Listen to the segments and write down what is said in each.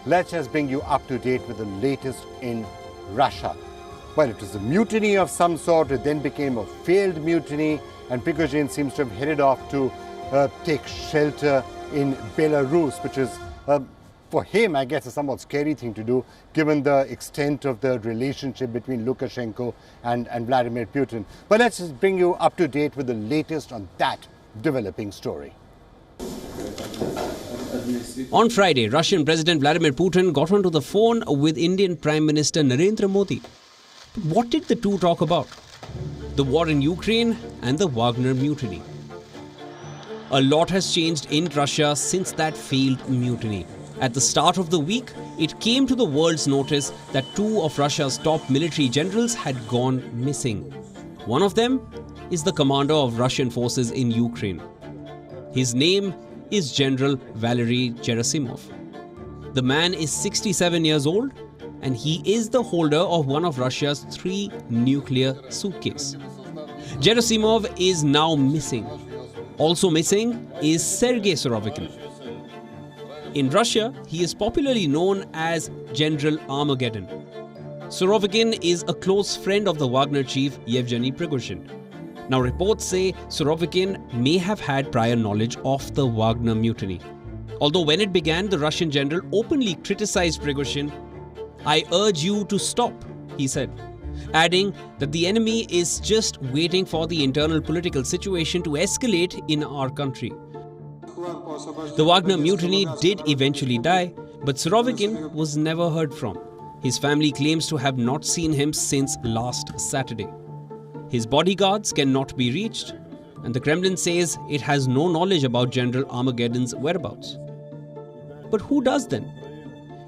let's just bring you up to date with the latest in Russia. Well, it was a mutiny of some sort. It then became a failed mutiny, and Prigozhin seems to have headed off to take shelter in Belarus, which is, for him, I guess, a somewhat scary thing to do, given the extent of the relationship between Lukashenko and Vladimir Putin. But let's just bring you up to date with the latest on that developing story. On Friday, Russian President Vladimir Putin got onto the phone with Indian Prime Minister Narendra Modi. But what did the two talk about? The war in Ukraine and the Wagner mutiny. A lot has changed in Russia since that failed mutiny. At the start of the week, it came to the world's notice that two of Russia's top military generals had gone missing. One of them is the commander of Russian forces in Ukraine. His name is General Valery Gerasimov. The man is 67 years old, and he is the holder of one of Russia's 3 nuclear suitcases. Gerasimov is now missing. Also missing is Sergei Surovikin. In Russia, he is popularly known as General Armageddon. Surovikin is a close friend of the Wagner chief Yevgeny Prigozhin. Now, reports say Surovikin may have had prior knowledge of the Wagner mutiny. Although when it began, the Russian general openly criticized Prigozhin. "I urge you to stop," he said, adding that the enemy is just waiting for the internal political situation to escalate in our country. The Wagner mutiny did eventually die, but Surovikin was never heard from. His family claims to have not seen him since last Saturday. His bodyguards cannot be reached, and the Kremlin says it has no knowledge about General Armageddon's whereabouts. But who does then?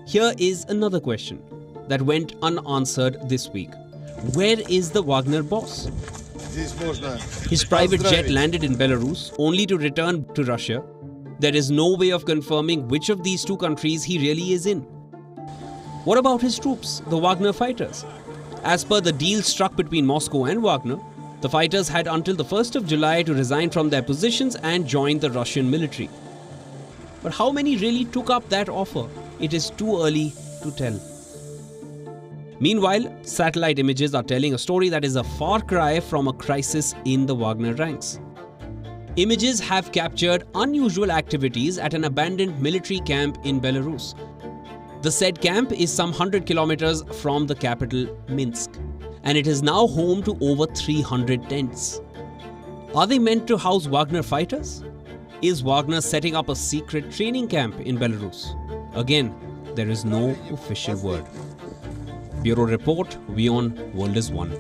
Here is another question that went unanswered this week. Where is the Wagner boss? His private jet landed in Belarus only to return to Russia. There is no way of confirming which of these two countries he really is in. What about his troops, the Wagner fighters? As per the deal struck between Moscow and Wagner, the fighters had until the 1st of July to resign from their positions and join the Russian military. But how many really took up that offer? It is too early to tell. Meanwhile, satellite images are telling a story that is a far cry from a crisis in the Wagner ranks. Images have captured unusual activities at an abandoned military camp in Belarus. The said camp is some 100 kilometers from the capital, Minsk, and it is now home to over 300 tents. Are they meant to house Wagner fighters? Is Wagner setting up a secret training camp in Belarus? Again, there is no official word. Bureau Report, WION World is One.